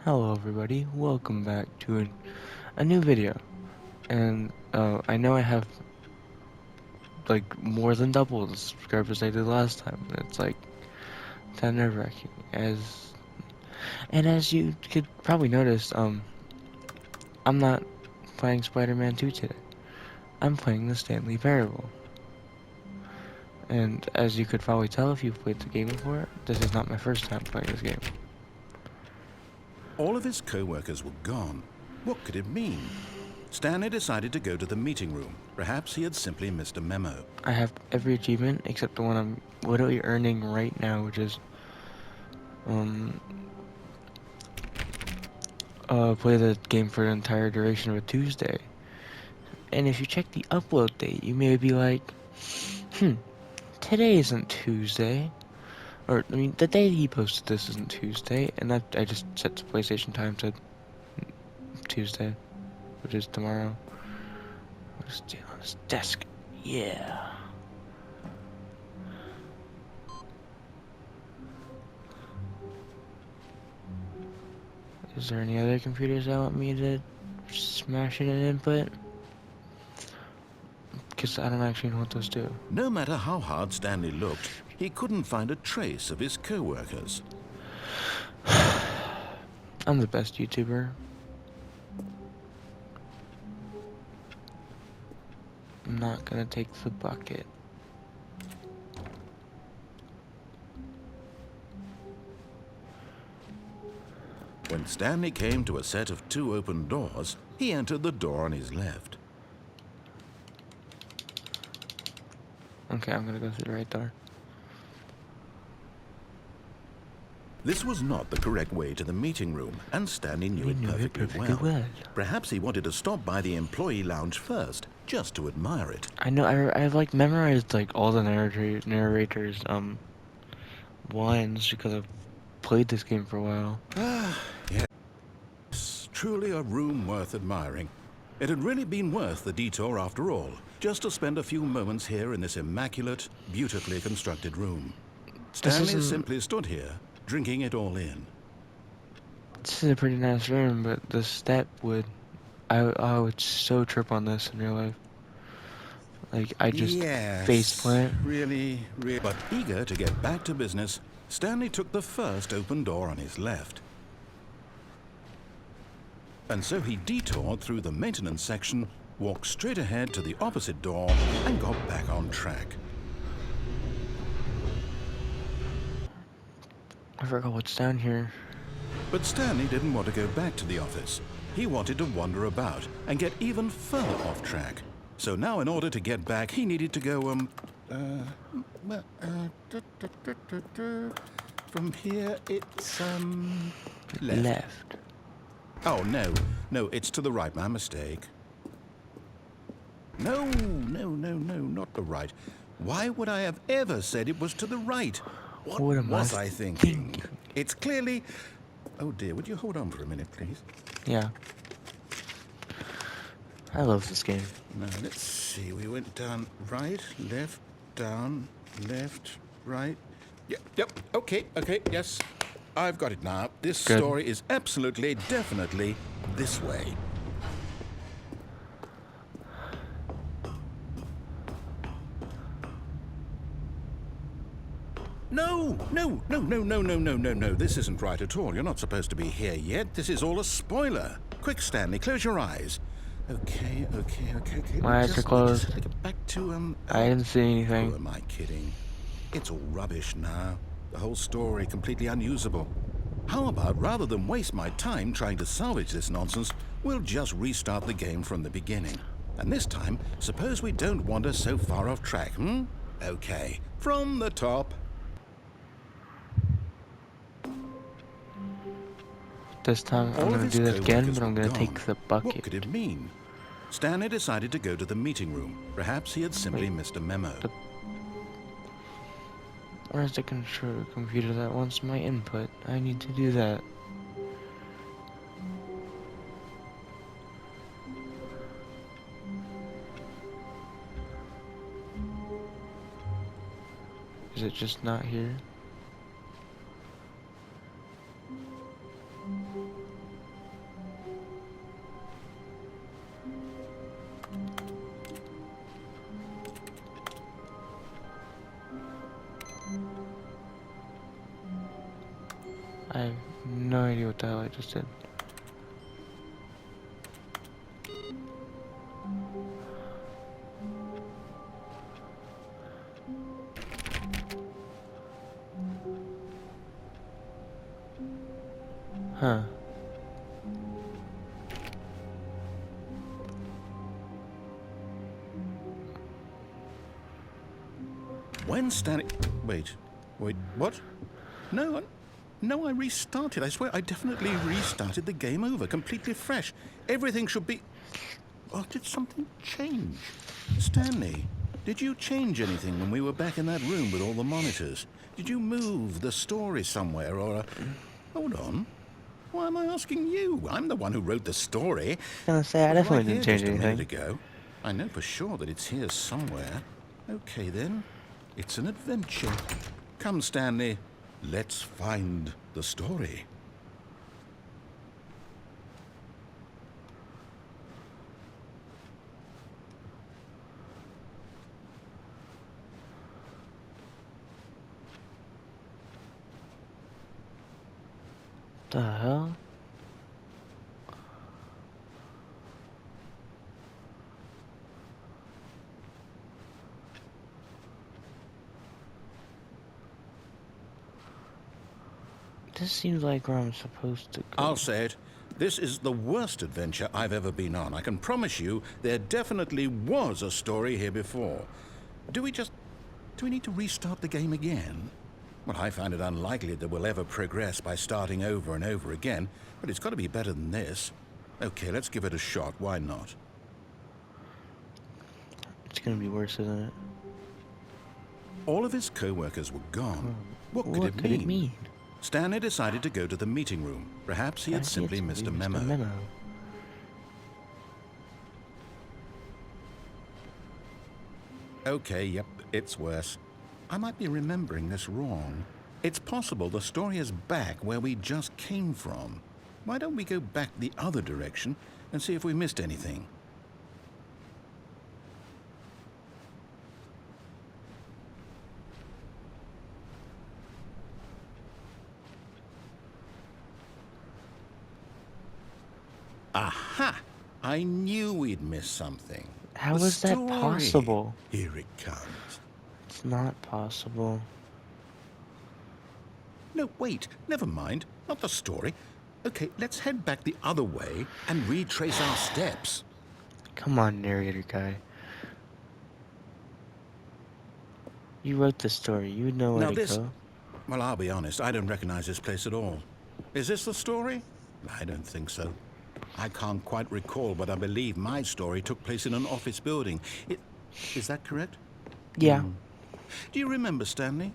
Hello everybody, welcome back to a new video. And I know I have like more than double the subscribers I did last time. It's like kind of nerve-wracking. As you could probably notice, I'm not playing Spider-Man 2 today. I'm playing the Stanley Parable. And as you could probably tell if you've played the game before, this is not my first time playing this game. All of his co-workers were gone. What could it mean? Stanley decided to go to the meeting room. Perhaps he had simply missed a memo. I have every achievement except the one I'm literally earning right now, which is play the game for the entire duration of a Tuesday. And if you check the upload date, you may be like, today isn't Tuesday. Or, I mean, the day he posted this isn't Tuesday, and I just set the PlayStation time to Tuesday, which is tomorrow. What is it on his desk? Yeah. Is there any other computers that want me to smash in an input? Because I don't actually know what those do. No matter how hard Stanley looked, he couldn't find a trace of his co-workers. I'm the best YouTuber. I'm not gonna take the bucket. When Stanley came to a set of 2 open doors, he entered the door on his left. Okay, I'm gonna go through the right door. This was not the correct way to the meeting room, and Stanley knew it perfectly well. Perhaps he wanted to stop by the employee lounge first, just to admire it. I know, I've like memorized like all the narrators lines because I've played this game for a while. Yes, truly a room worth admiring. It had really been worth the detour after all, just to spend a few moments here in this immaculate, beautifully constructed room. Stanley simply stood here, drinking it all in. This is a pretty nice room, but the step would... I would so trip on this in real life. Like, I just faceplant. Really. But eager to get back to business, Stanley took the first open door on his left. And so he detoured through the maintenance section, walked straight ahead to the opposite door, and got back on track. I forgot what's down here. But Stanley didn't want to go back to the office. He wanted to wander about and get even further off track. So now in order to get back, he needed to go, from here it's, Left. Oh, no, it's to the right, my mistake. No, not the right. Why would I have ever said it was to the right? What was I thinking? It's clearly... Oh dear, would you hold on for a minute, please? Yeah. I love this game. Now, let's see. We went down right, left, down, left, right. Yep, okay, yes. I've got it now. This story is absolutely, definitely this way. No. This isn't right at all. You're not supposed to be here yet. This is all a spoiler. Quick, Stanley, close your eyes. Okay. My eyes are closed. Get back to, I didn't see anything. Who am I kidding? It's all rubbish now. The whole story completely unusable. How about, rather than waste my time trying to salvage this nonsense, we'll just restart the game from the beginning. And this time, suppose we don't wander so far off track, Okay, from the top. This time I'm gonna do that again, but I'm gonna take the bucket. What could it mean? Stanley decided to go to the meeting room. Perhaps he had simply missed a memo. Where's the computer that wants my input? I need to do that. Is it just not here? I have no idea what the hell I just did. Huh. When Stanley... Wait, what? No, I restarted. I swear I definitely restarted the game over, completely fresh. Everything should be... Oh, did something change? Stanley, did you change anything when we were back in that room with all the monitors? Did you move the story somewhere or... Hold on. Why am I asking you? I'm the one who wrote the story. I was gonna say, I It was definitely right didn't here change just a minute anything. ago. I know for sure that it's here somewhere. Okay, then. It's an adventure. Come, Stanley. Let's find the story. The hell? This seems like where I'm supposed to go. I'll say it. This is the worst adventure I've ever been on. I can promise you there definitely was a story here before. Do we need to restart the game again? Well, I find it unlikely that we'll ever progress by starting over and over again, but it's got to be better than this. Okay, let's give it a shot. Why not? It's gonna be worse, isn't it? All of his co-workers were gone. What could it mean? Stanley decided to go to the meeting room. Perhaps he had simply missed a memo. Okay, yep, it's worse. I might be remembering this wrong. It's possible the story is back where we just came from. Why don't we go back the other direction and see if we missed anything? Aha! I knew we'd missed something. How The is that story. possible? Here it comes. It's not possible. No, wait, never mind. Not the story. Okay, let's head back the other way and retrace our steps. Come on, narrator guy. You wrote the story. You know where to go. Well, I'll be honest, I don't recognize this place at all. Is this the story? I don't think so. I can't quite recall, but I believe my story took place in an office building. Is that correct? Yeah. Do you remember, Stanley?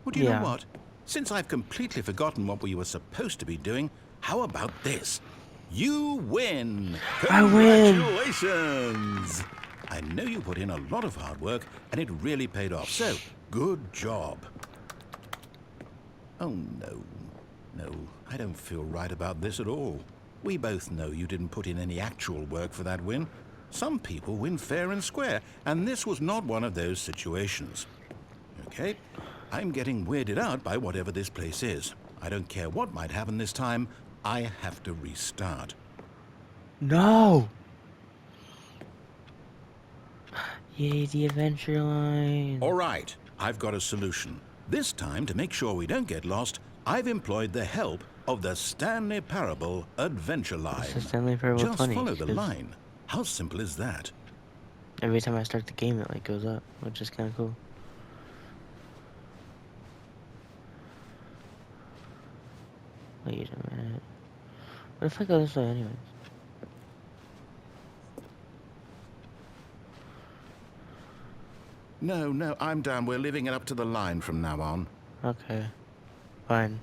Well, do you know what? Since I've completely forgotten what we were supposed to be doing, how about this? You win! I win! Congratulations! I know you put in a lot of hard work, and it really paid off, so good job. Oh, no. No, I don't feel right about this at all. We both know you didn't put in any actual work for that win. Some people win fair and square, and this was not one of those situations. Okay, I'm getting weirded out by whatever this place is. I don't care what might happen this time. I have to restart. No! Yay, the adventure line. All right, I've got a solution. This time, to make sure we don't get lost, I've employed the help of the Stanley Parable Adventure Line. It's the Stanley Parable Just 20. follow the line. How simple is that? Every time I start the game, it like goes up, which is kind of cool. Wait a minute. What if I go this way anyways? No, I'm down. We're leaving it up to the line from now on. Okay. Fine.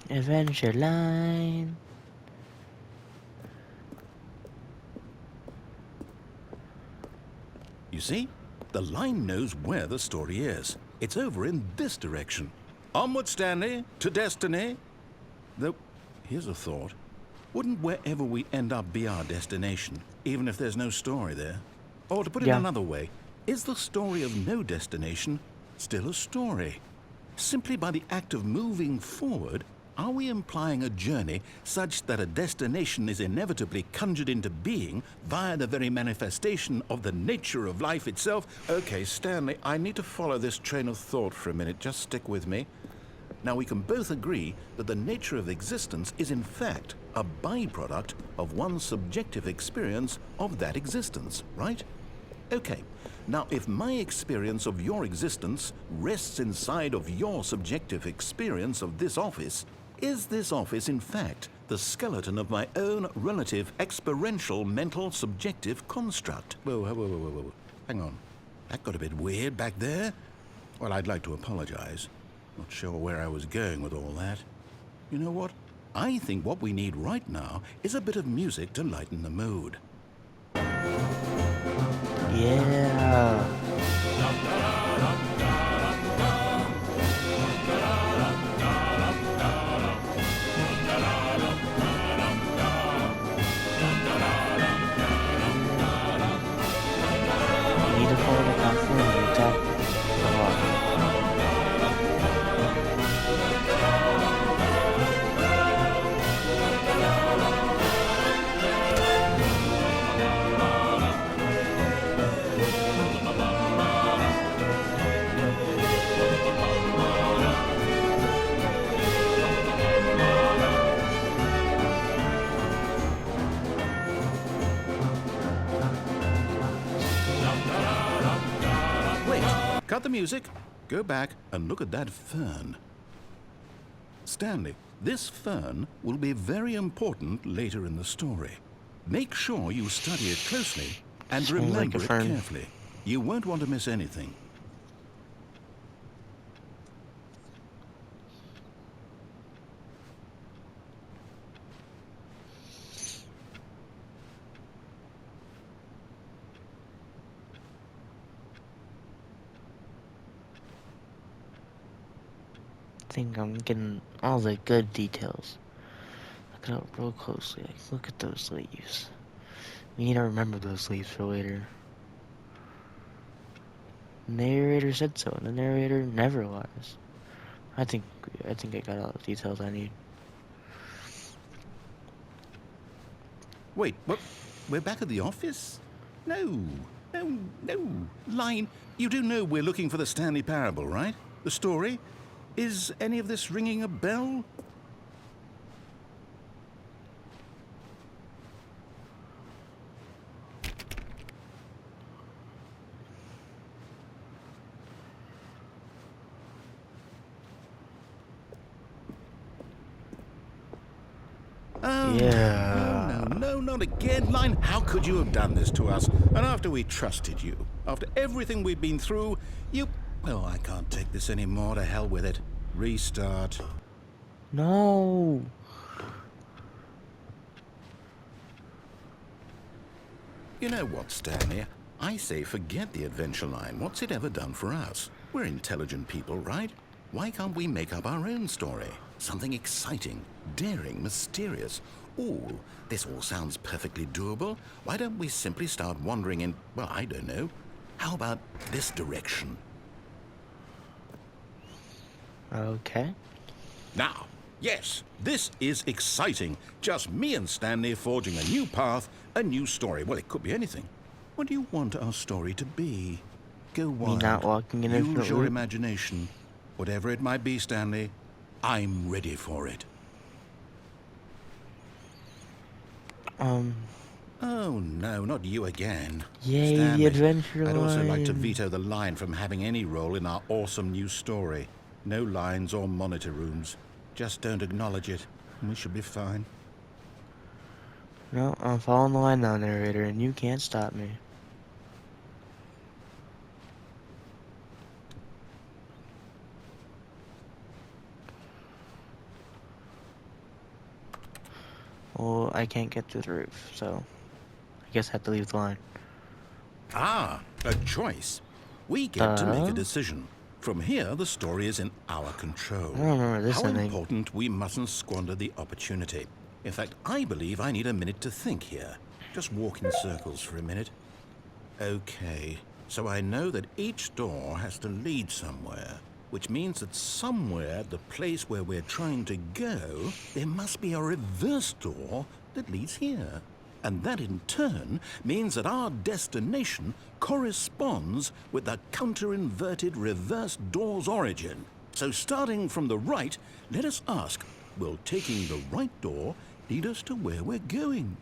Adventure line. You see? The line knows where the story is. It's over in this direction. Onward, Stanley, to destiny. Though, here's a thought. Wouldn't wherever we end up be our destination, even if there's no story there? Or to put it another way, Is the story of no destination still a story? Simply by the act of moving forward, are we implying a journey such that a destination is inevitably conjured into being via the very manifestation of the nature of life itself? Okay, Stanley, I need to follow this train of thought for a minute. Just stick with me. Now, we can both agree that the nature of existence is in fact a byproduct of one's subjective experience of that existence, right? Okay, now if my experience of your existence rests inside of your subjective experience of this office, is this office in fact the skeleton of my own relative experiential mental subjective construct? Whoa. Hang on. That got a bit weird back there. Well, I'd like to apologize. Not sure where I was going with all that. You know what? I think what we need right now is a bit of music to lighten the mood. Yeah. You need to follow the platform and tap a lot. Cut the music, go back and look at that fern. Stanley, this fern will be very important later in the story. Make sure you study it closely and Sounds like remember a it fern. carefully. You won't want to miss anything. I think I'm getting all the good details. Look it up real closely. Like, look at those leaves. We need to remember those leaves for later. The narrator said so, and the narrator never lies. I think I got all the details I need. Wait, what? We're back at the office? No. Line, you do know we're looking for the Stanley Parable, right? The story? Is any of this ringing a bell? Oh, Yeah. no, not again, Line. How could you have done this to us? And after we trusted you, after everything we've been through, you... Oh, I can't take this anymore. To hell with it. Restart. No. You know what, Stanley? I say forget the adventure line. What's it ever done for us? We're intelligent people, right? Why can't we make up our own story? Something exciting, daring, mysterious. Ooh, this all sounds perfectly doable. Why don't we simply start wandering in, well, I don't know. How about this direction? Okay. Now, yes, this is exciting. Just me and Stanley forging a new path, a new story. Well, it could be anything. What do you want our story to be? Go wild. not walking in a Use your route? imagination. Whatever it might be, Stanley, I'm ready for it. Oh, no, not you again. Yay, Stanley, the adventure I'd also like to line. veto the line from having any role in our awesome new story. No lines or monitor rooms. Just don't acknowledge it, and we should be fine. No, I'm following the line now, narrator, and you can't stop me. Well, I can't get through the roof, so I guess I have to leave the line. Ah, a choice. We get to make a Duh. decision. From here, the story is in our control. I don't remember this How ending. important we mustn't squander the opportunity. In fact, I believe I need a minute to think here. Just walk in circles for a minute. Okay, So I know that each door has to lead somewhere, which means that somewhere at the place where we're trying to go, there must be a reverse door that leads here. And that in turn means that our destination corresponds with the counter-inverted reverse door's origin. So starting from the right, let us ask, will taking the right door lead us to where we're going?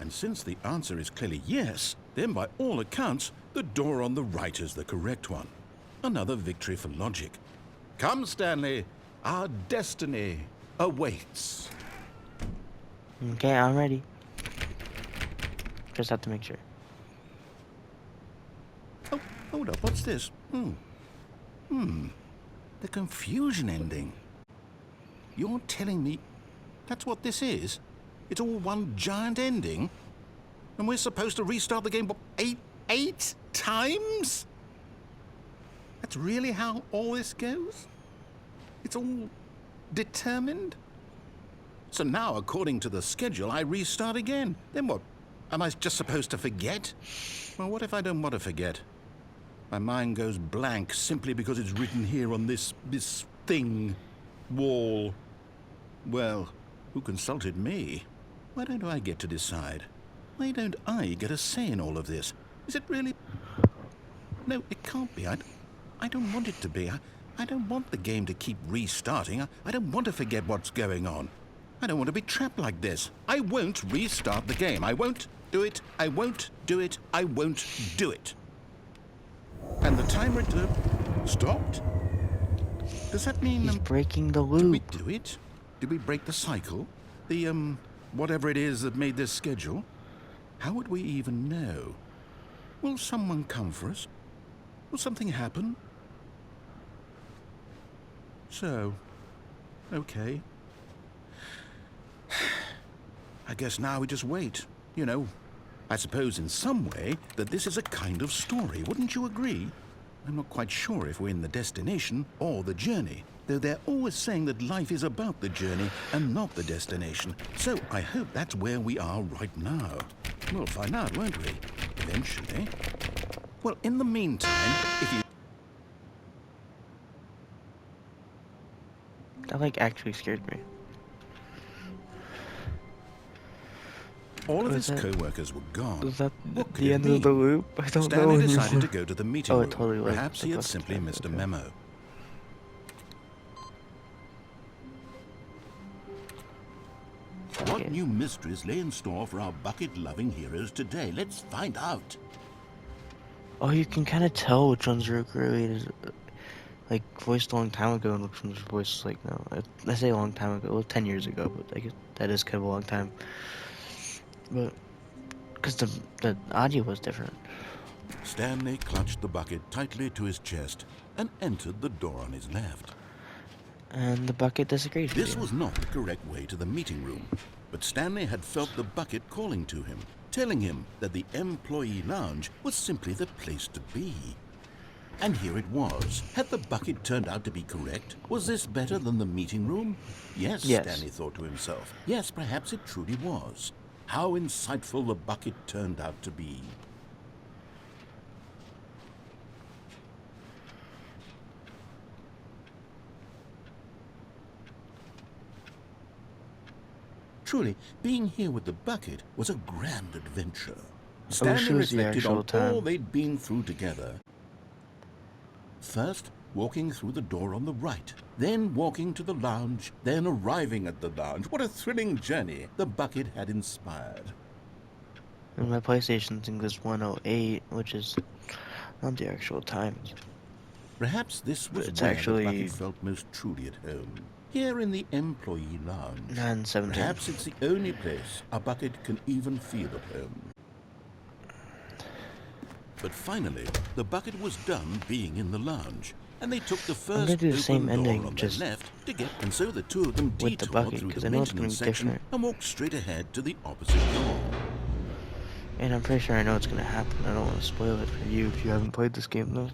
And since the answer is clearly yes, then by all accounts, the door on the right is the correct one. Another victory for logic. Come, Stanley, our destiny awaits. Okay, I'm ready. Just have to make sure. Oh, hold up, what's this? The confusion ending. You're telling me that's what this is? It's all one giant ending? And we're supposed to restart the game, what, eight times? That's really how all this goes? It's all determined? So now, according to the schedule, I restart again. Then what? Am I just supposed to forget? Well, what if I don't want to forget? My mind goes blank simply because it's written here on this thing, wall. Well, who consulted me? Why don't I get to decide? Why don't I get a say in all of this? Is it really? No, it can't be. I don't want it to be. I don't want the game to keep restarting. I don't want to forget what's going on. I don't want to be trapped like this. I won't restart the game. I won't do it. I won't do it. I won't do it. And the timer stopped? Does that mean... He's breaking the loop. Did we do it? Did we break the cycle? The, whatever it is that made this schedule? How would we even know? Will someone come for us? Will something happen? So, okay. I guess now we just wait. You know, I suppose in some way that this is a kind of story, wouldn't you agree? I'm not quite sure if we're in the destination or the journey, though they're always saying that life is about the journey and not the destination. So I hope that's where we are right now. We'll find out, won't we? Eventually. Well, in the meantime, if you... That, like, actually scared me. All of his co-workers were gone. Was that What could the it end mean? of the loop? I don't know Stanley anymore. decided to go to the meeting Oh, room. it totally was. Perhaps he had simply missed a memo. Okay. What new mysteries lay in store for our bucket-loving heroes today? Let's find out. Oh, you can kind of tell which ones are created, like, voiced a long time ago and which ones are voiced, like, no. I say a long time ago, well, 10 years ago, but I guess that is kind of a long time. But, because the audio was different. Stanley clutched the bucket tightly to his chest and entered the door on his left. And the bucket disagreed with This you. was not the correct way to the meeting room, but Stanley had felt the bucket calling to him, telling him that the employee lounge was simply the place to be. And here it was. Had the bucket turned out to be correct? Was this better than the meeting room? Yes, Stanley thought to himself. Yes, perhaps it truly was. How insightful the bucket turned out to be. Truly, being here with the bucket was a grand adventure. Stanley reflected on all they'd been through together. First, walking through the door on the right, then walking to the lounge, then arriving at the lounge. What a thrilling journey the bucket had inspired. And my PlayStation thinks it's 1:08, which is not the actual time. Perhaps this was It's where actually the bucket felt most truly at home. Here in the employee lounge. 9:17. Perhaps it's the only place a bucket can even feel at home. But finally, the bucket was done being in the lounge, and they took the first do the same open door ending, on just their left to get, and so the two of them with the detoured bucket, through 'cause the I know it's gonna maintenance be section different. and walked straight ahead to the opposite door. And I'm pretty sure I know what's gonna happen. I don't want to spoil it for you if you haven't played this game, though.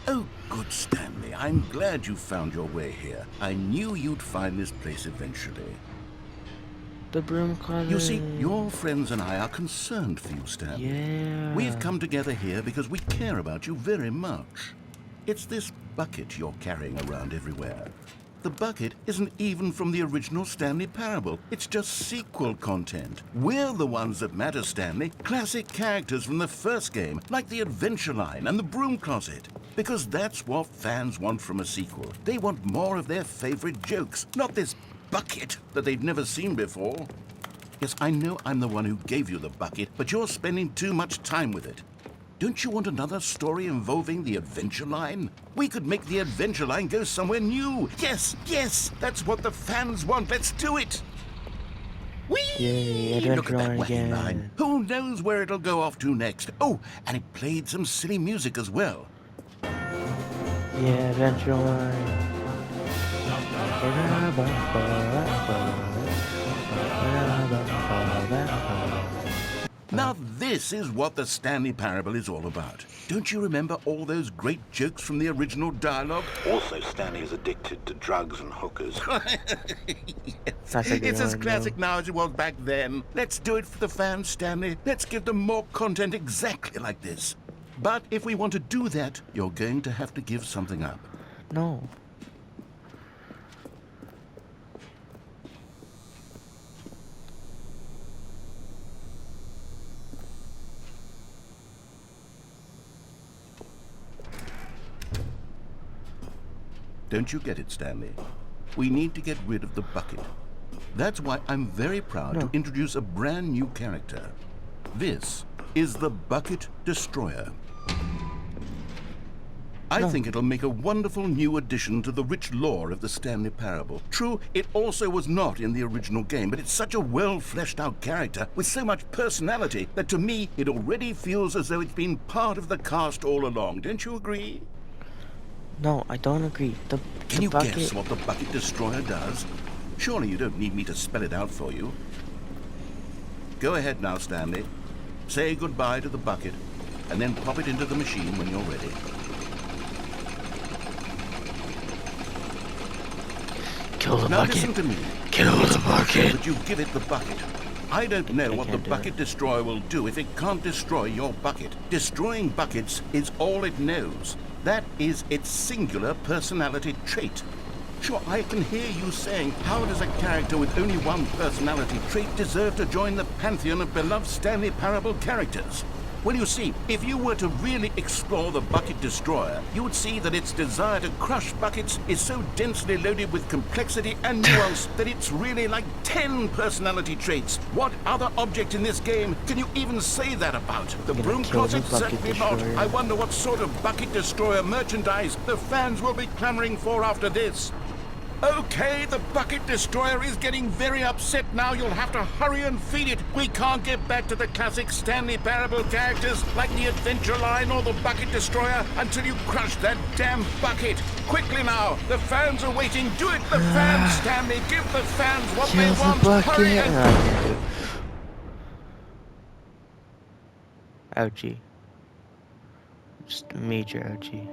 Oh, good Stanley. I'm glad you found your way here. I knew you'd find this place eventually. The broom closet. You see, your friends and I are concerned for you, Stanley. Yeah. We've come together here because we care about you very much. It's this bucket you're carrying around everywhere. The bucket isn't even from the original Stanley Parable. It's just sequel content. We're the ones that matter, Stanley. Classic characters from the first game, like the Adventure Line and the Broom Closet. Because that's what fans want from a sequel. They want more of their favorite jokes, not this bucket that they've never seen before. Yes, I know I'm the one who gave you the bucket, but you're spending too much time with it. Don't you want another story involving the Adventure Line? We could make the Adventure Line go somewhere new. Yes, yes, that's what the fans want. Let's do it. Whee! Yay, Look at that Adventure Line wacky again. line. Who knows where it'll go off to next? Oh, and it played some silly music as well. Yeah, Adventure Line. Now this is what the Stanley Parable is all about. Don't you remember all those great jokes from the original dialogue? Also, Stanley is addicted to drugs and hookers. That's a good It's as one, classic now as it was back then. Let's do it for the fans, Stanley. Let's give them more content exactly like this. But if we want to do that, you're going to have to give something up. No. Don't you get it, Stanley? We need to get rid of the bucket. That's why I'm very proud to introduce a brand new character. This is the Bucket Destroyer. I think it'll make a wonderful new addition to the rich lore of the Stanley Parable. True, it also was not in the original game, but it's such a well-fleshed-out character with so much personality that to me, it already feels as though it's been part of the cast all along. Don't you agree? No, I don't agree. Can you bucket... guess what the Bucket Destroyer does? Surely you don't need me to spell it out for you. Go ahead now, Stanley. Say goodbye to the bucket, and then pop it into the machine when you're ready. Kill the Now bucket. listen to me. Kill the bucket. But you give it the bucket. I don't know what the Bucket Destroyer will do if it can't destroy your bucket. Destroying buckets is all it knows. That is its singular personality trait. Sure, I can hear you saying, how does a character with only one personality trait deserve to join the pantheon of beloved Stanley Parable characters? Well, you see, if you were to really explore the Bucket Destroyer, you would see that its desire to crush buckets is so densely loaded with complexity and nuance that it's really like 10 personality traits. What other object in this game can you even say that about? The Broom Closet? Certainly not. I wonder what sort of Bucket Destroyer merchandise the fans will be clamoring for after this. Okay, the Bucket Destroyer is getting very upset now. You'll have to hurry and feed it. We can't get back to the classic Stanley Parable characters like the Adventure Line or the Bucket Destroyer until you crush that damn bucket. Quickly now, the fans are waiting. Do it, the fans, Stanley. Give the fans what they want. Hurry and... Ouchie. Just major ouchie.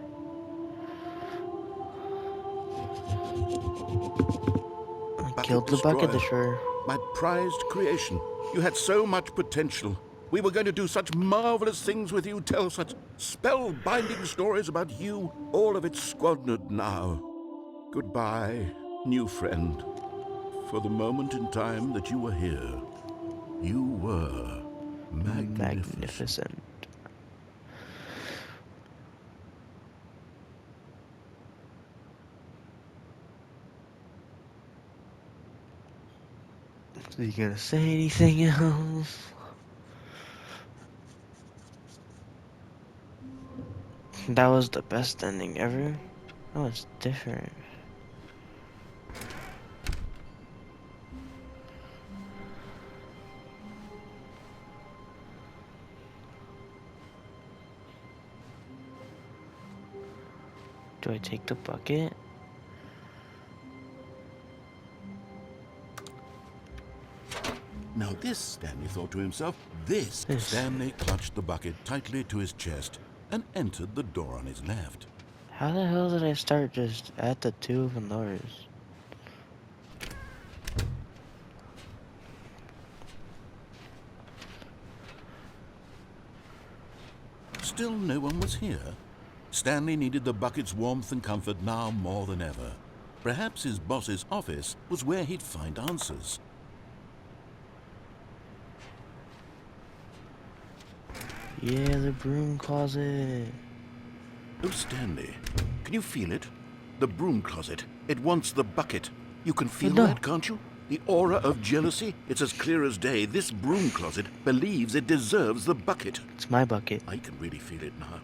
Killed the Bucket Destroyer. My prized creation. You had so much potential. We were going to do such marvelous things with you, tell such spellbinding stories about you. All of it squandered now. Goodbye, new friend. For the moment in time that you were here, you were magnificent. Are you gonna say anything else? That was the best ending ever. That was different. Do I take the bucket? Now this, Stanley thought to himself, this. Stanley clutched the bucket tightly to his chest and entered the door on his left. How the hell did I start just at the two open doors? Still no one was here. Stanley needed the bucket's warmth and comfort now more than ever. Perhaps his boss's office was where he'd find answers. Yeah, the broom closet. Oh, Stanley, can you feel it? The broom closet. It wants the bucket. You can feel No. that, can't you? The aura of jealousy? It's as clear as day. This broom closet believes it deserves the bucket. It's my bucket. I can really feel it now.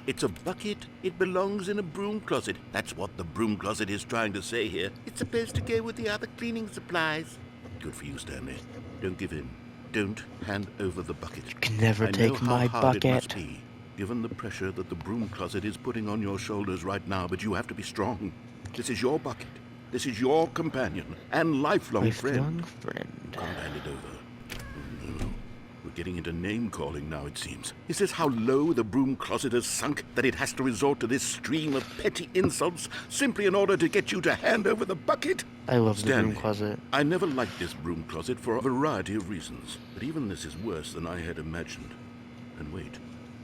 It's a bucket. It belongs in a broom closet. That's what the broom closet is trying to say here. It's supposed to go with the other cleaning supplies. Good for you, Stanley. Don't give in. Don't hand over the bucket. You can never take my I know how hard it must bucket. be, given the pressure that the broom closet is putting on your shoulders right now, but you have to be strong. This is your bucket. This is your companion and lifelong friend. Lifelong friend. Can't hand it over. Oh, no. We're getting into name-calling now, it seems. Is this how low the broom closet has sunk, that it has to resort to this stream of petty insults simply in order to get you to hand over the bucket? I love the Stanley, broom closet. I never liked this broom closet for a variety of reasons, but even this is worse than I had imagined. And wait,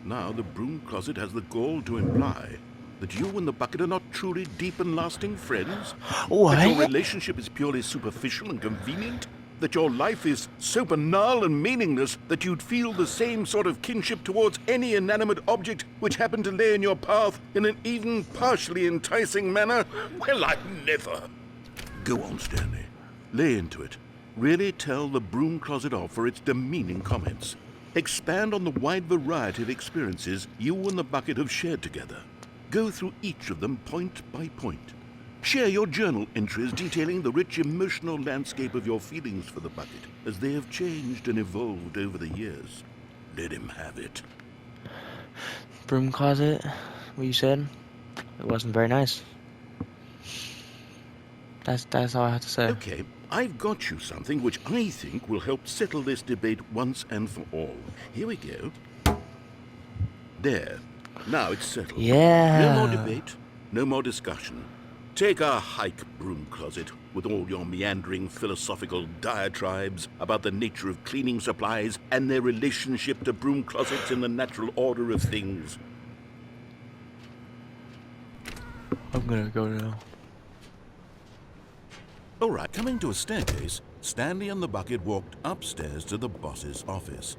now the broom closet has the gall to imply that you and the bucket are not truly deep and lasting friends? What? That your relationship is purely superficial and convenient? That your life is so banal and meaningless that you'd feel the same sort of kinship towards any inanimate object which happened to lay in your path in an even partially enticing manner? Well, I never. Go on, Stanley. Lay into it. Really tell the broom closet off for its demeaning comments. Expand on the wide variety of experiences you and the bucket have shared together. Go through each of them point by point. Share your journal entries detailing the rich emotional landscape of your feelings for the bucket as they have changed and evolved over the years. Let him have it. Broom closet, what you said, it wasn't very nice. That's all I have to say. Okay, I've got you something which I think will help settle this debate once and for all. Here we go. There. Now it's settled. Yeah. No more debate, no more discussion. Take a hike, broom closet, with all your meandering philosophical diatribes about the nature of cleaning supplies and their relationship to broom closets in the natural order of things. I'm gonna go now. All right, coming to a staircase, Stanley and the bucket walked upstairs to the boss's office.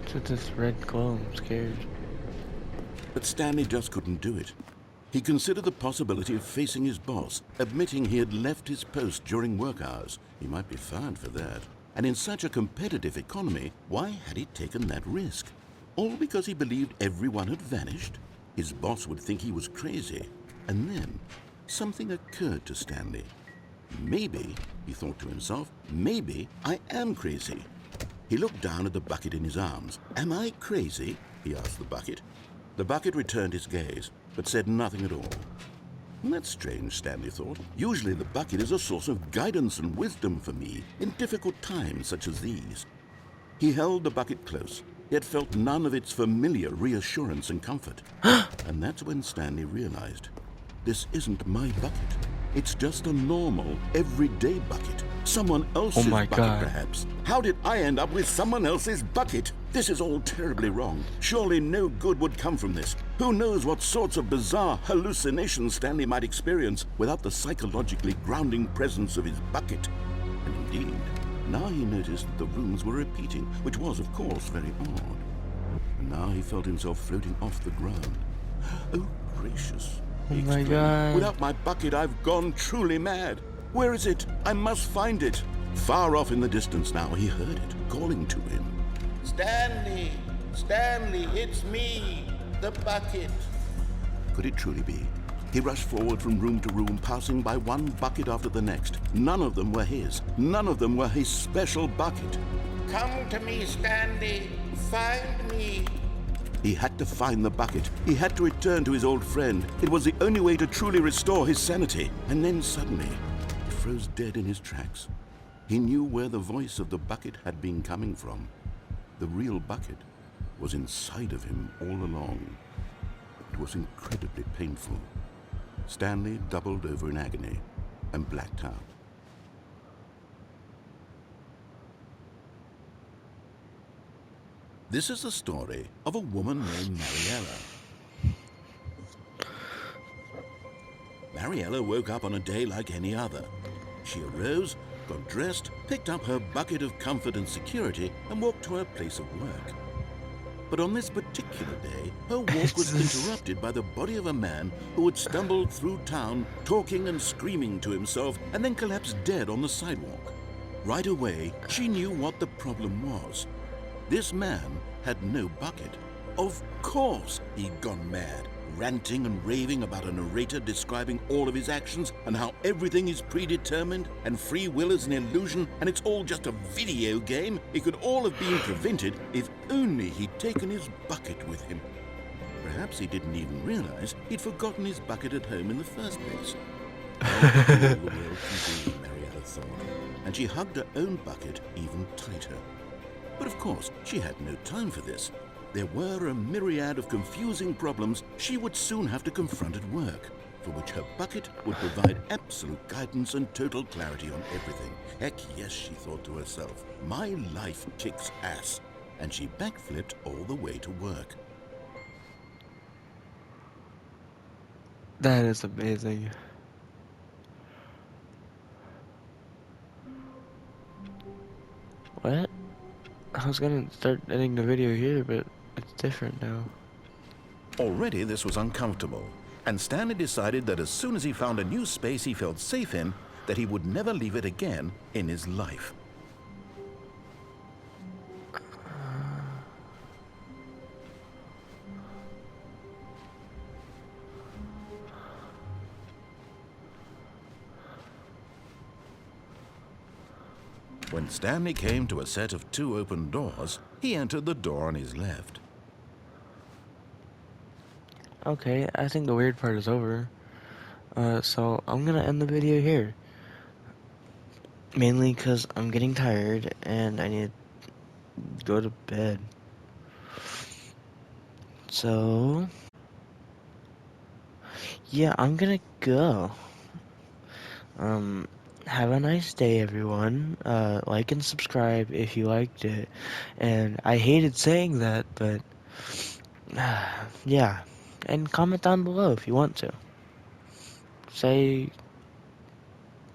What's with this red glow? I'm scared. But Stanley just couldn't do it. He considered the possibility of facing his boss, admitting he had left his post during work hours. He might be fired for that. And in such a competitive economy, why had he taken that risk? All because he believed everyone had vanished? His boss would think he was crazy. And then, something occurred to Stanley. Maybe, he thought to himself, maybe I am crazy. He looked down at the bucket in his arms. Am I crazy? He asked the bucket. The bucket returned his gaze, but said nothing at all. That's strange, Stanley thought. Usually the bucket is a source of guidance and wisdom for me in difficult times such as these. He held the bucket close, yet felt none of its familiar reassurance and comfort. And that's when Stanley realized, this isn't my bucket. It's just a normal, everyday bucket. Someone else's Oh my bucket, God. perhaps. How did I end up with someone else's bucket? This is all terribly wrong. Surely no good would come from this. Who knows what sorts of bizarre hallucinations Stanley might experience without the psychologically grounding presence of his bucket. And indeed, now he noticed that the rooms were repeating, which was, of course, very odd. And now he felt himself floating off the ground. Oh, gracious. Oh He my exclaimed, God. Without my bucket, I've gone truly mad. Where is it? I must find it. Far off in the distance now, he heard it, calling to him. Stanley! Stanley, it's me, the bucket. Could it truly be? He rushed forward from room to room, passing by one bucket after the next. None of them were his. None of them were his special bucket. Come to me, Stanley. Find me. He had to find the bucket. He had to return to his old friend. It was the only way to truly restore his sanity. And then suddenly, he froze dead in his tracks. He knew where the voice of the bucket had been coming from. The real bucket was inside of him all along. It was incredibly painful. Stanley doubled over in agony and blacked out. This is the story of a woman named Mariella. Mariella woke up on a day like any other. She arose, got dressed, picked up her bucket of comfort and security, and walked to her place of work. But on this particular day, her walk was interrupted by the body of a man who had stumbled through town, talking and screaming to himself, and then collapsed dead on the sidewalk. Right away, she knew what the problem was. This man had no bucket. Of course he'd gone mad, ranting and raving about a narrator describing all of his actions and how everything is predetermined and free will is an illusion and it's all just a video game. It could all have been prevented if only he'd taken his bucket with him. Perhaps he didn't even realize he'd forgotten his bucket at home in the first place. How cruel the world can be, Mariella thought, and she hugged her own bucket even tighter. But of course, she had no time for this. There were a myriad of confusing problems she would soon have to confront at work, for which her bucket would provide absolute guidance and total clarity on everything. Heck yes, she thought to herself, my life kicks ass. And she backflipped all the way to work. That is amazing. What? I was gonna start editing the video here, but it's different now. Already this was uncomfortable, and Stanley decided that as soon as he found a new space he felt safe in, that he would never leave it again in his life. When Stanley came to a set of 2 open doors, he entered the door on his left. Okay, I think the weird part is over. So I'm gonna end the video here. Mainly because I'm getting tired and I need to go to bed. So, yeah, I'm gonna go. Have a nice day, everyone. Like and subscribe if you liked it. And I hated saying that, but yeah. And comment down below if you want to. Say,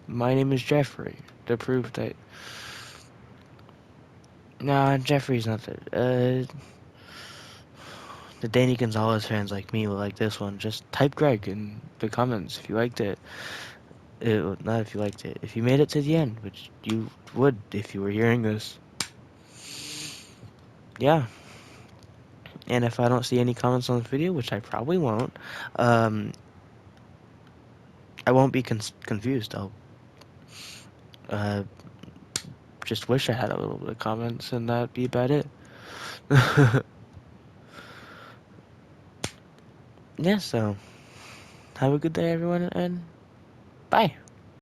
my name is Jeffrey, to prove that. Nah, Jeffrey's not there. The Danny Gonzalez fans like me will like this one. Just type Greg in the comments if you liked it. Not if you liked it. If you made it to the end, which you would if you were hearing this. Yeah. And if I don't see any comments on the video, which I probably won't, I won't be confused. I'll just wish I had a little bit of comments, and that'd be about it. Yeah, so have a good day, everyone, and bye.